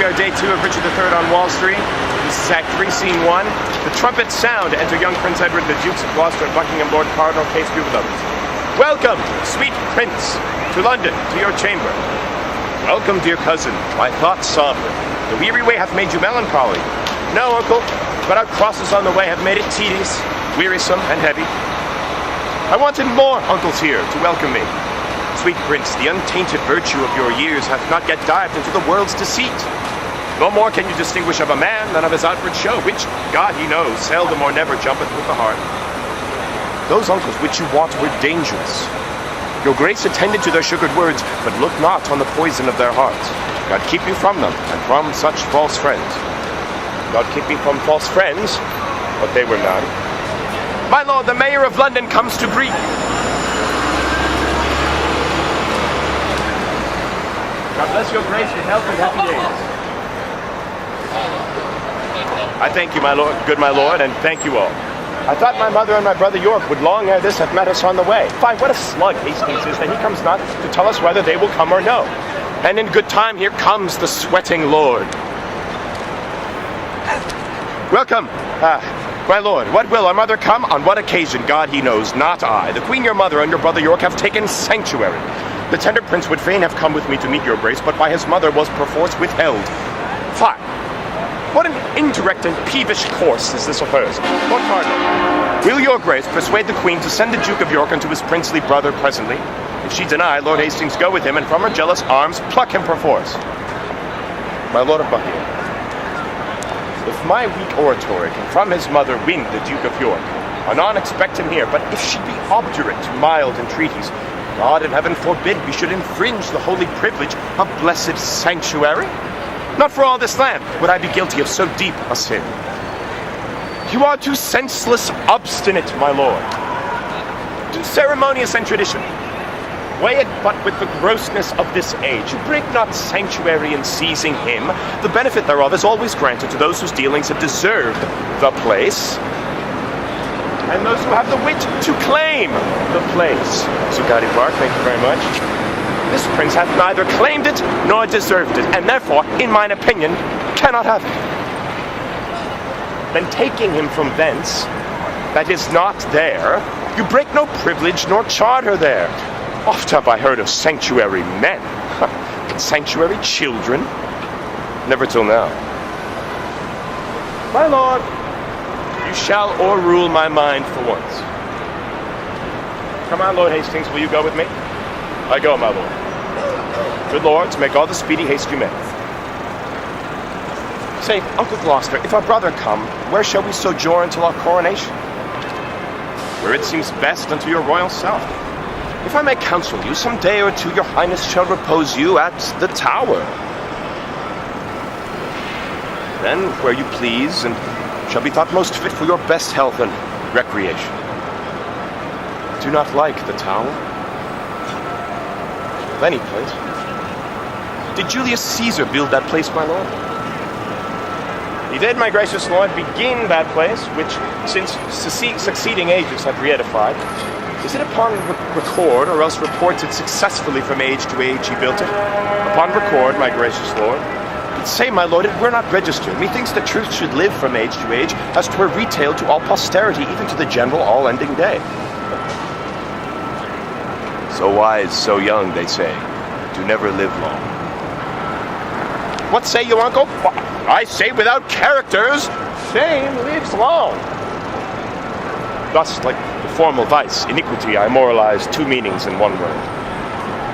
we are day 2 of Richard III on Wall Street. This is Act 3, Scene 1. The trumpets sound. Enter young Prince Edward, the Dukes of Gloucester, Buckingham, Lord Cardinal, Catesby with others. Welcome, sweet Prince, to London, to your chamber. Welcome, dear cousin, my thoughts somber. The weary way hath made you melancholy. No, uncle, but our crosses on the way have made it tedious, wearisome, and heavy. I wanted more uncles here to welcome me. Sweet Prince, the untainted virtue of your years hath not yet dived into the world's deceit. No more can you distinguish of a man than of his outward show, which, God he knows, seldom or never jumpeth with the heart. Those uncles which you want were dangerous. Your grace attended to their sugared words, but look not on the poison of their hearts. God keep you from them, and from such false friends. God keep me from false friends, but they were none. My lord, the mayor of London comes to greet. God bless your grace with health and happy days. I thank you, my lord, good my lord, and thank you all. I thought my mother and my brother York would long ere this have met us on the way. Fie, what a slug Hastings is that he comes not to tell us whether they will come or no. And in good time here comes the sweating lord. Welcome. My lord, what will our mother come? On what occasion? God he knows, not I. The queen your mother and your brother York have taken sanctuary. The tender prince would fain have come with me to meet your grace, but by his mother was perforce withheld. Fie! What an indirect and peevish course is this of hers. Lord Cardinal, will your grace persuade the queen to send the Duke of York unto his princely brother presently? If she deny, Lord Hastings go with him, and from her jealous arms pluck him perforce. My lord of Buckingham, if my weak oratory can from his mother win the Duke of York, anon expect him here, but if she be obdurate to mild entreaties, God in heaven forbid we should infringe the holy privilege of blessed sanctuary. Not for all this land would I be guilty of so deep a sin. You are too senseless, obstinate, my lord. Too ceremonious and tradition. Weigh it but with the grossness of this age. You break not sanctuary in seizing him. The benefit thereof is always granted to those whose dealings have deserved the place, and those who have the wit to claim the place. Zuccotti Park, thank you very much. This prince hath neither claimed it nor deserved it, and therefore, in mine opinion, cannot have it. Then taking him from thence, that is not there, you break no privilege nor charter there. Oft have I heard of sanctuary men, but sanctuary children? Never till now. My lord, you shall o'errule my mind for once. Come on, Lord Hastings, will you go with me? I go, my lord. Good lords, make all the speedy haste you may. Say, Uncle Gloucester, if our brother come, where shall we sojourn till our coronation? Where it seems best unto your royal self. If I may counsel you, some day or two your highness shall repose you at the Tower. Then, where you please, and shall be thought most fit for your best health and recreation. Do not like the Tower? Of any place. Did Julius Caesar build that place, my lord? He did, my gracious lord, begin that place, which, since succeeding ages have re-edified. Is it upon record, or else reports it successfully from age to age he built it? Upon record, my gracious lord. But say, my lord, it were not registered. Methinks the truth should live from age to age, as 'twere retailed to all posterity, even to the general all-ending day. So wise, so young, they say, do never live long. What say you, uncle? I say without characters, fame lives long. Thus, like the formal vice, iniquity, I moralize two meanings in one word.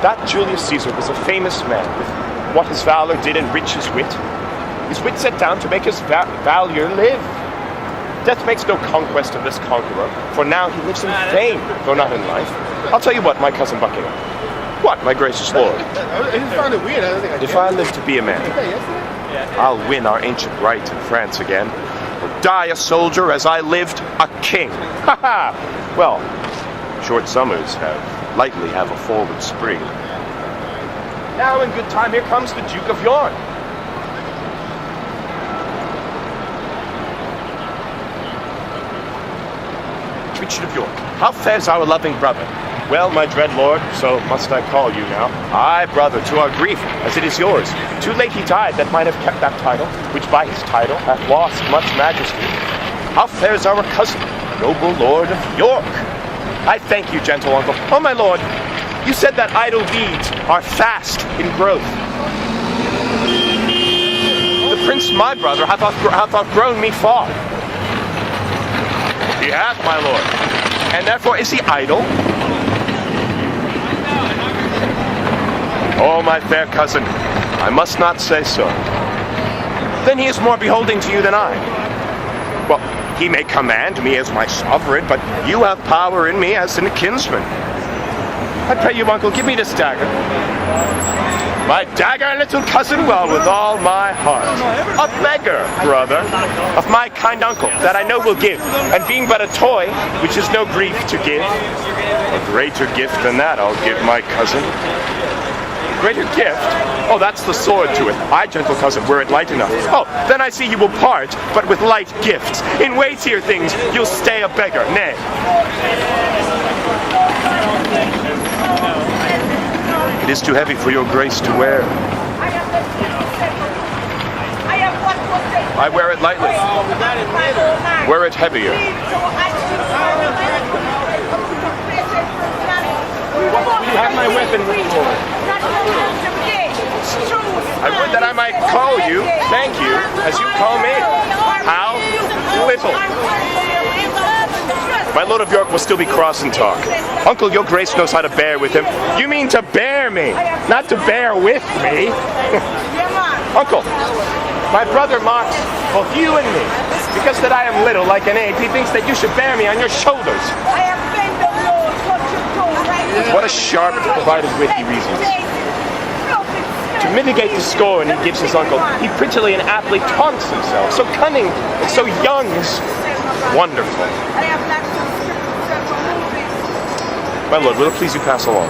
That Julius Caesar was a famous man, with what his valor did enrich his wit. His wit set down to make his valor live. Death makes no conquest of this conqueror, for now he lives in fame, though not in life. I'll tell you what, my cousin Buckingham. What, my gracious lord? If I live to be a man, I'll win our ancient right in France again, or die a soldier as I lived a king. Ha ha! Well, short summers lightly have a forward spring. Now in good time, here comes the Duke of York. Richard of York, how fares our loving brother? Well, my dread lord, so must I call you now. Aye, brother, to our grief, as it is yours. Too late he died that might have kept that title, which by his title hath lost much majesty. How fares our cousin, noble lord of York? I thank you, gentle uncle. Oh, my lord, you said that idle deeds are fast in growth. The prince, my brother, hath outgrown me far. He hath, my lord. And therefore is he idle? Oh, my fair cousin, I must not say so. Then he is more beholding to you than I. Well, he may command me as my sovereign, but you have power in me as in a kinsman. I pray you, uncle, give me this dagger. My dagger, little cousin, well, with all my heart. A beggar, brother, of my kind uncle, that I know will give, and being but a toy, which is no grief to give, a greater gift than that I'll give my cousin. Greater gift? Oh, that's the sword to it. Aye, gentle cousin, were it light enough. Oh, then I see you will part, but with light gifts. In weightier things, you'll stay a beggar, nay. It is too heavy for your grace to wear. I wear it lightly. Wear it heavier. You have my weapon before. I would that I might call you, thank you, as you call me. How little. My Lord of York will still be cross and talk. Uncle, your grace knows how to bear with him. You mean to bear me, not to bear with me. Uncle, my brother mocks both you and me, because that I am little like an egg. He thinks that you should bear me on your shoulders. What a sharp, provided wit he reasons. To mitigate the scorn he gives his uncle, he prettily and aptly taunts himself. So cunning and so young is wonderful. My lord, will it please you pass along?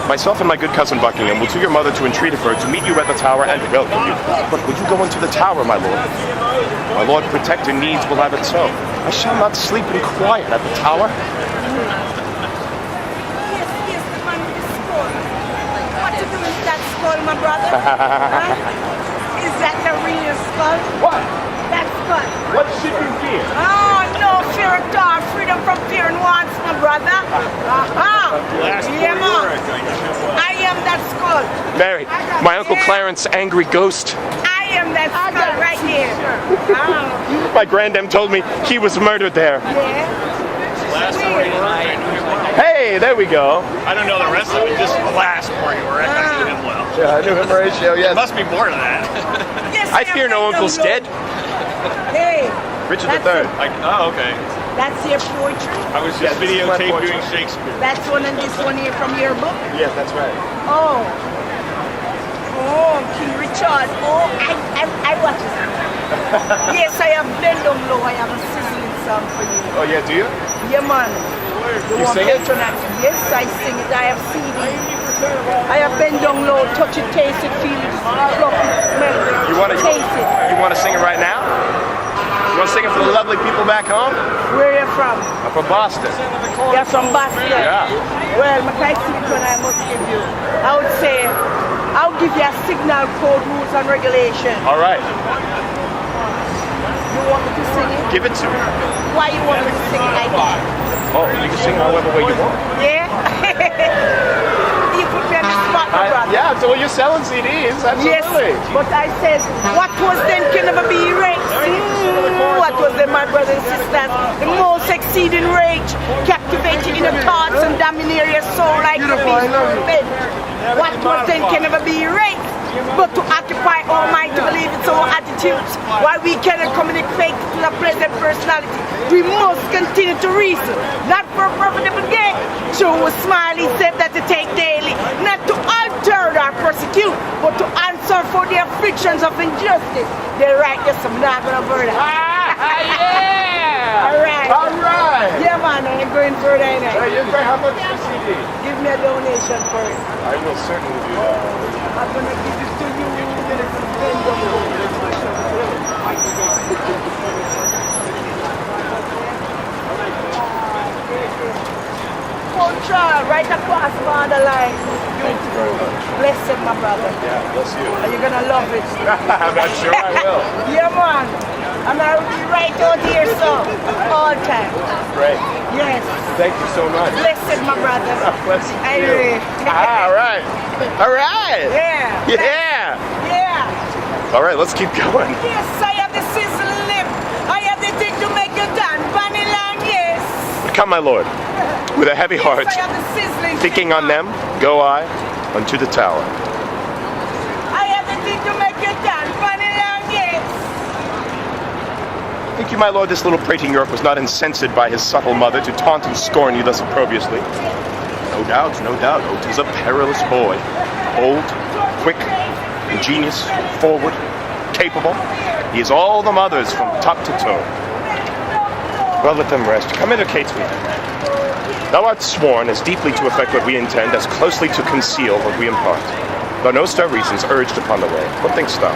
Myself and my good cousin Buckingham will to your mother to entreat of her to meet you at the tower and welcome you. But will you go into the tower, my lord? My lord, protector needs will have it so. I shall not sleep in quiet at the tower. Skull, my brother? Is that the real skull? What? That skull. What should you fear? Oh, no fear at all. Freedom from fear and wants, my brother. Yeah, man. I am that skull. Mary, my Uncle Clarence, angry ghost. I am that skull right here. My granddam told me he was murdered there. Yeah. Hey, there we go. I don't know the rest of it, just the last part you were. I knew him well. Yeah, I knew him, Horatio, yes. There must be more to that. Yes, I fear no uncle's dead. Hey. Richard III. Oh, okay. That's your poetry? I was just videotape poetry. doing Shakespeare. That's one and this one here from your book? Yes, that's right. Oh. Oh, King Richard. Oh, I watch it. Yes, I have bend down low. I have a sizzling song for you. Oh, yeah, do you? Yeah, man. You sing it? Yes, I sing it. I have CD. I have bend down low, touch it, taste it, feel it, fluff it, smell it, You want to taste it. You want to sing it right now? You want to sing it for the lovely people back home? Where are you from? I'm from Boston. You're from Boston? Yeah. Well, my secret one I must give you. I would say, I'll give you a signal code, rules and regulation. All right. You want me to sing it? Give it to me. Why you want me to sing it like that? Oh, you can sing however way you want. Yeah? You put me on the spot, my brother. Yeah, so you're selling CDs, absolutely. Yes, but I said, what was then can never be erased. What was then, my brothers and sisters? The most exceeding rage, captivating in the thoughts and domineer your soul like the beast of revenge. What was then can never be erased. But to occupy Almighty believe its own attitudes, while we cannot communicate to the present personality, we must continue to reason, not for profitable gain. Show a smile, he said that to take daily, not to alter or persecute, but to answer for the afflictions of injustice. They're right, yes, I'm not gonna burn it. Yeah! Alright. Alright! Yeah, man, I'm going further in it. Hey, how much for CD? Give me a donation for it. I will certainly do that. I'm gonna give it to you. Blessed, my brother. Yeah, bless you. Are you gonna love it? I'm sure I will. Yeah, man. I'm gonna be right out here, so all time. Great. Yes. Thank you so much. Blessed, my brother. Bless you. Anyway. All right. All right. Yeah. Yeah. Yeah. All right, let's keep going. Yes, I have the sizzling lip. I have the thing to make you dance. Vanilla, yes. Come, my lord. With a heavy heart, Yes, I have the sizzling thinking thing, on them, go I unto the tower. I have the thing to make you dance. Vanilla, yes. Think you, my lord, this little prating York was not incensed by his subtle mother to taunt and scorn you thus opprobriously? No doubt, no doubt. Oh, 'tis a perilous boy. Bold, quick, ingenious, forward, capable. He is all the mother's from top to toe. Well, let them rest. Come hither, Catesby. Thou art sworn as deeply to effect what we intend as closely to conceal what we impart. Thou knowst our reasons urged upon the way. What thinkst thou?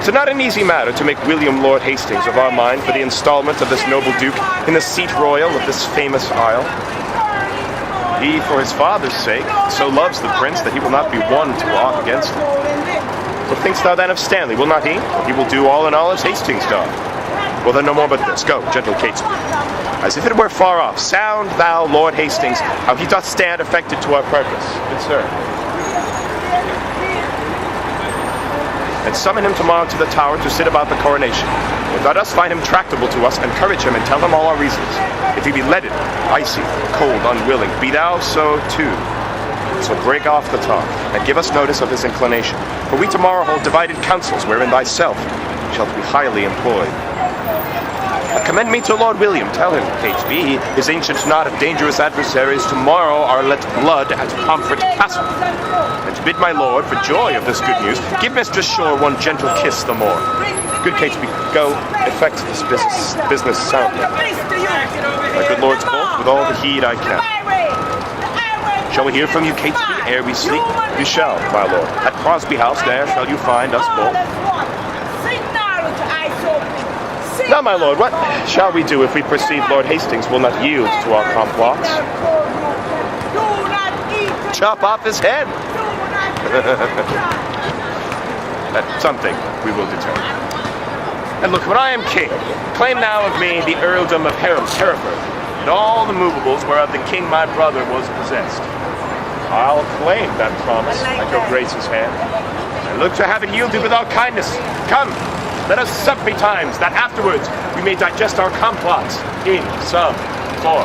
'Tis not an easy matter to make William Lord Hastings of our mind for the installment of this noble duke in the seat royal of this famous isle. He, for his father's sake, so loves the prince that he will not be won to aught against him. What thinkst thou then of Stanley? Will not he? He will do all in all as Hastings doth. Well, then no more but this. Go, gentle Catesby. As if it were far off, sound thou, Lord Hastings, how he doth stand affected to our purpose. Good sir. And summon him tomorrow to the tower to sit about the coronation. If thou dost find him tractable to us, encourage him and tell him all our reasons. If he be leaded, icy, cold, unwilling, be thou so too. So break off the talk, and give us notice of his inclination. For we tomorrow hold divided councils, wherein thyself shalt be highly employed. Commend me to Lord William. Tell him, Catesby, his ancient knot of dangerous adversaries tomorrow are let blood at Pomfret Castle. And to bid my lord, for joy of this good news, give Mistress Shore one gentle kiss the more. Good Catesby, go, effect this business soundly. My good lords both, with all the heed I can. Shall we hear from you, Catesby, ere we sleep? You shall, my lord. At Crosby House, there shall you find us both. Now, my lord, what shall we do if we perceive Lord Hastings will not yield to our complots? Chop off his head. That's something we will determine. And look, when I am king, claim now of me the earldom of Hereford, and all the movables whereof the king my brother was possessed. I'll claim that promise at your grace's hand, and look to have it yielded without kindness. Come, let us sup betimes, that afterwards we may digest our complots in some form.